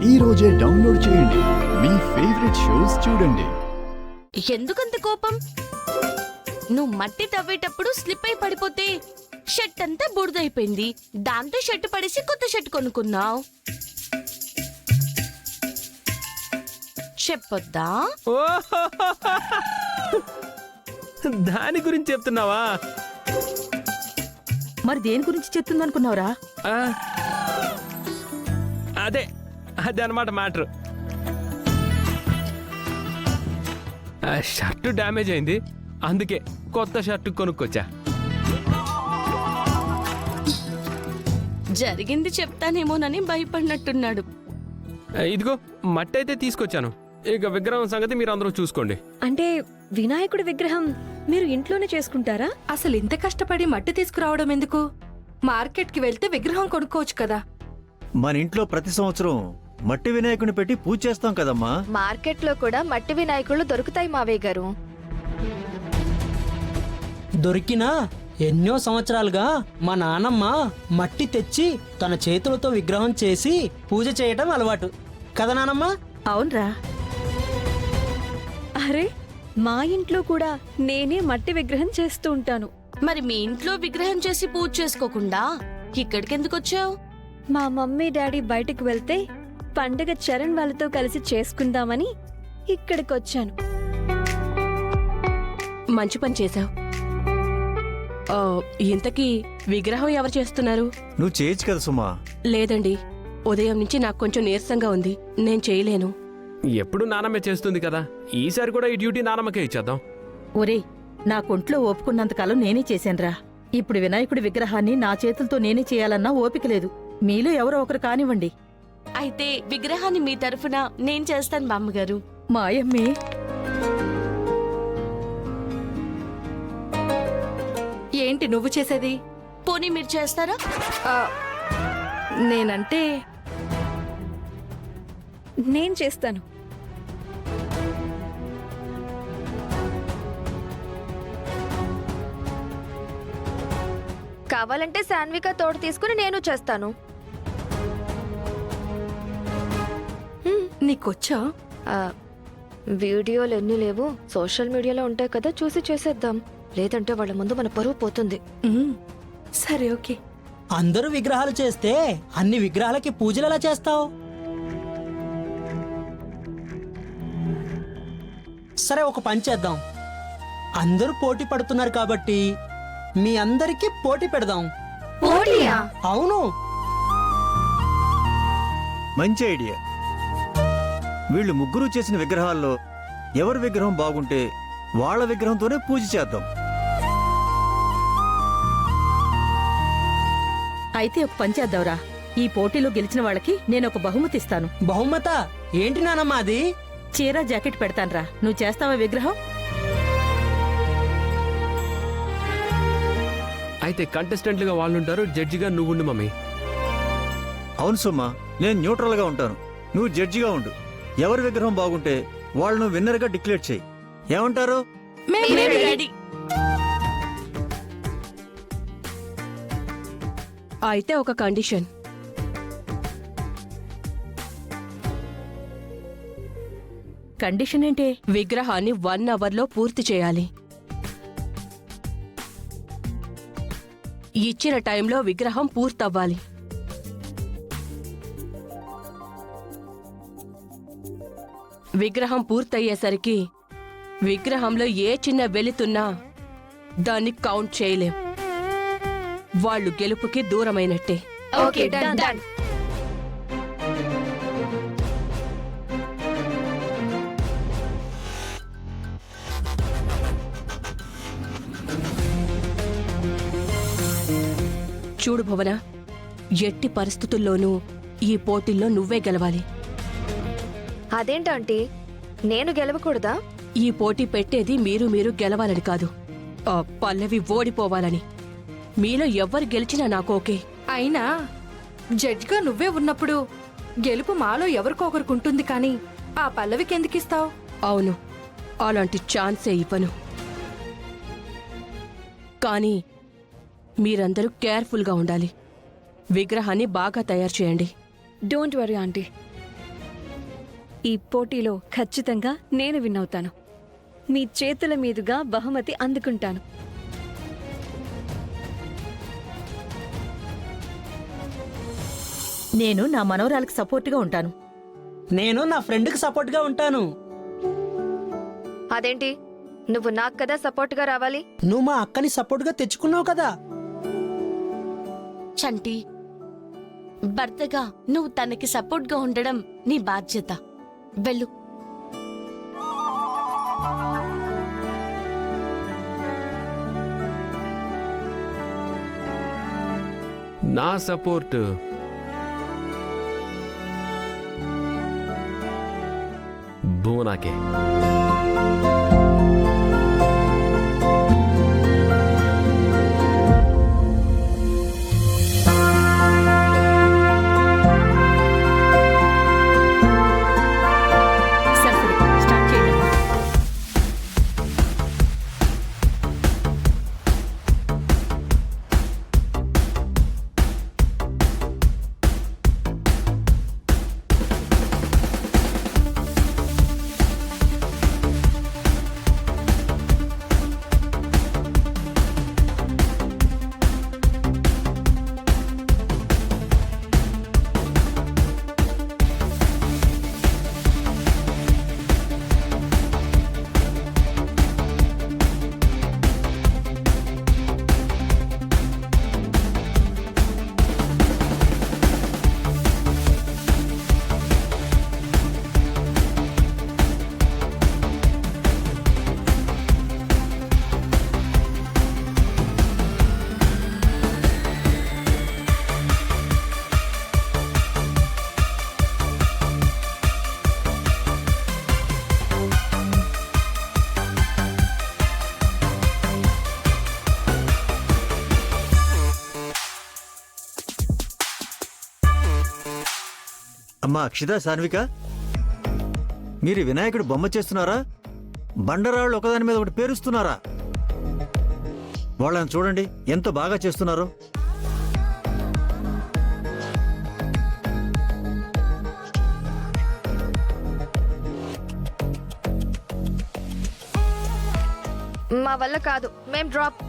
ఈ రోజే డౌన్లోడ్ చేయండి. మీ ఫేవరెట్ షోస్ చూడండి. ఎందుకంత కోపం? నువ్వు మట్టి తవ్వేటప్పుడు స్లిప్ అయి పడిపోతే షర్ట్ అంతా బురదైపోయింది. దాంతో షర్ట్ పడేసి కొత్త షర్ట్ కొనుక్కున్నావు. చెప్పొద్దా? దాని గురించి చెప్తున్నావా? మరి దేని గురించి చెప్తుందనుకున్నావురా? అదే అన్నమాట మ్యాటర్. షర్టు డ్యామేజ్ అయింది, అందుకే కొత్త షర్టు కొనుక్కొచ్చా. జరిగింది చెప్తానేమోనని భయపడినట్టున్నాడు. ఇదిగో మట్టి అయితే తీసుకొచ్చాను. ఇక విగ్రహం సంగతి మీరు అందరూ చూసుకోండి. అంటే వినాయకుడి విగ్రహం మీరు ఇంట్లోనే చేసుకుంటారా? అసలు ఇంత కష్టపడి మట్టి తీసుకురావడం ఎందుకు? మార్కెట్కి వెళ్తే విగ్రహం కొనుక్కోవచ్చు కదా. మన ఇంట్లో ప్రతి సంవత్సరం మట్టి వినాయకుని పెట్టి పూజ చేస్తాం కదమ్మా. మార్కెట్లో కూడా మట్టి వినాయకుళ్ళు దొరుకుతాయి మావయ్య గారు. దొరికినా ఎన్నో సంవత్సరాలుగా మా నానమ్మ మట్టి తెచ్చి తన చేతులతో విగ్రహం చేసి పూజ చేయటం అలవాటు కదా నానమ్మ? అవునరా. అరే మా ఇంట్లో కూడా నేనే మట్టి విగ్రహం చేస్తూ ఉంటాను. మరి మీ ఇంట్లో విగ్రహం చేసి పూజ చేసుకోకుండా ఇక్కడికి ఎందుకు వచ్చావు? మా మమ్మీ డాడీ బయటకు వెళ్తే పండగ చరణ్ వాళ్ళతో కలిసి చేసుకుందామని ఇక్కడికొచ్చాను. మంచి పని చేశావు. ఇంతకీ విగ్రహం ఎవరు చేస్తున్నారు? నువ్వు చేయొచ్చు కదా సుమా. లేదండి, ఉదయం నుంచి నాకు కొంచెం నీరసంగా ఉంది, నేను చేయలేను. ఎప్పుడు నానమ్మే చేస్తుంది కదా, ఈసారి కూడా ఈ డ్యూటీ నానమ్మకే ఇచ్చేద్దాం. ఒరేయ్, నా కొంట్లో ఓపుకున్నంతకాలం నేనే చేశానురా. ఇప్పుడు వినాయకుడి విగ్రహాన్ని నా చేతులతో నేనే చేయాలన్నా ఓపిక లేదు. మీలో ఎవరో ఒకరు కానివ్వండి. అయితే విగ్రహాన్ని మీ తరఫున నేను చేస్తాను బామ్మగారు. మాయమ్మే, ఏంటి నువ్వు చేసేది? పోనీ మీరు చేస్తారా? నేనంటే నేను చేస్తాను. కావాలంటే శాన్విక తోడు తీసుకుని నేను చేస్తాను. నీకొచ్చా? వీడియోలు ఎన్ని లేవు, సోషల్ మీడియాలో ఉంటాయి కదా, చూసి చేసేద్దాం. లేదంటే వాళ్ళ ముందు మన పరువు పోతుంది. సరే, ఓకే. అందరూ విగ్రహాలు చేస్తే అన్ని విగ్రహాలకి పూజలు ఎలా చేస్తావు? సరే, ఒక పని చేద్దాం. అందరూ పోటీ పడుతున్నారు కాబట్టి మీ అందరికీ పోటీ పెడదాం. పోటీయా? అవును, మంచి ఐడియా. వీళ్ళు ముగ్గురు చేసిన విగ్రహాల్లో ఎవరి విగ్రహం బాగుంటే వాళ్ళ విగ్రహంతోనే పూజ చేద్దాం. అయితే ఒక పని చేద్దాంరా. ఈ పోటీలో గెలిచిన వాళ్ళకి నేను ఒక బహుమతి ఇస్తాను. బహుమత ఏంటి నానమ్మా అది? చీర జాకెట్ పెడతాన్రా. నువ్వు చేస్తావా విగ్రహం? అయితే కంటెస్టెంట్లుగా వాళ్ళుంటారు, జడ్జిగా నువ్వుండు మమ్మీ. అవును సుమా, నేను న్యూట్రల్ గా ఉంటాను, నువ్వు జడ్జిగా ఉండు. ఎవరి విగ్రహం బాగుంటే వాళ్ళను విన్నర్ గా డిక్లేర్ చేయి. ఏమంటారు? రెడీ. అయితే ఒక కండిషన్. కండిషన్ ఏంటి? విగ్రహాన్ని 1 అవర్లో పూర్తి చేయాలి. ఇచ్చిన టైంలో విగ్రహం పూర్తవ్వాలి. విగ్రహం పూర్తయ్యేసరికి విగ్రహంలో ఏ చిన్న వెలుతున్నా దాన్ని కౌంట్ చేయలేం. వాళ్ళు గెలుపుకి దూరమైనట్టే. Okay, done. చూడు భువన, ఎట్టి పరిస్థితుల్లోనూ ఈ పోటీల్లో నువ్వే గెలవాలి. అదేంటంటే నేను గెలవకూడదా? ఈ పోటీ పెట్టేది మీరు గెలవాలని కాదు, పల్లవి ఓడిపోవాలని. మీలో ఎవ్వరు గెలిచినా నాకు ఓకే. అయినా జడ్జిగా నువ్వే ఉన్నప్పుడు గెలుపు మాలో ఎవరికొకరుకుంటుంది, కానీ ఆ పల్లవికి ఎందుకిస్తావు? అవును, అలాంటి ఛాన్సే ఇవ్వను. కానీ మీరందరూ కేర్ఫుల్గా ఉండాలి. విగ్రహాన్ని బాగా తయారు చేయండి. డోంట్ వరీ ఆంటీ, ఈ పోటీలో ఖచ్చితంగా నేను విన్ అవుతాను. మీ చేతుల మీదుగా బహుమతి అందుకుంటాను. నేను నా మనవరాలకు సపోర్ట్గా ఉంటాను. నేను నా ఫ్రెండ్కి సపోర్ట్గా ఉంటాను. అదేంటి, నువ్వు నాకు కదా సపోర్ట్గా రావాలి? నువ్వు మా అక్కని సపోర్ట్గా తెచ్చుకున్నావు కదా. చంటి, భర్తగా నువ్వు తనకి సపోర్ట్గా ఉండడం నీ బాధ్యత. వెళ్ళు. నా సపోర్ట్ భువనాకే. సరే సరే, స్టార్ట్ చేయండి. అమ్మా అక్షిత, సాన్విక, మీరు వినాయకుడు బొమ్మ చేస్తున్నారా? బండరాళ్ళు ఒకదాని మీద ఒకటి పేరుస్తున్నారా? వాళ్ళని చూడండి ఎంత బాగా చేస్తున్నారో. మా వల్ల కాదు, మేం డ్రాప్.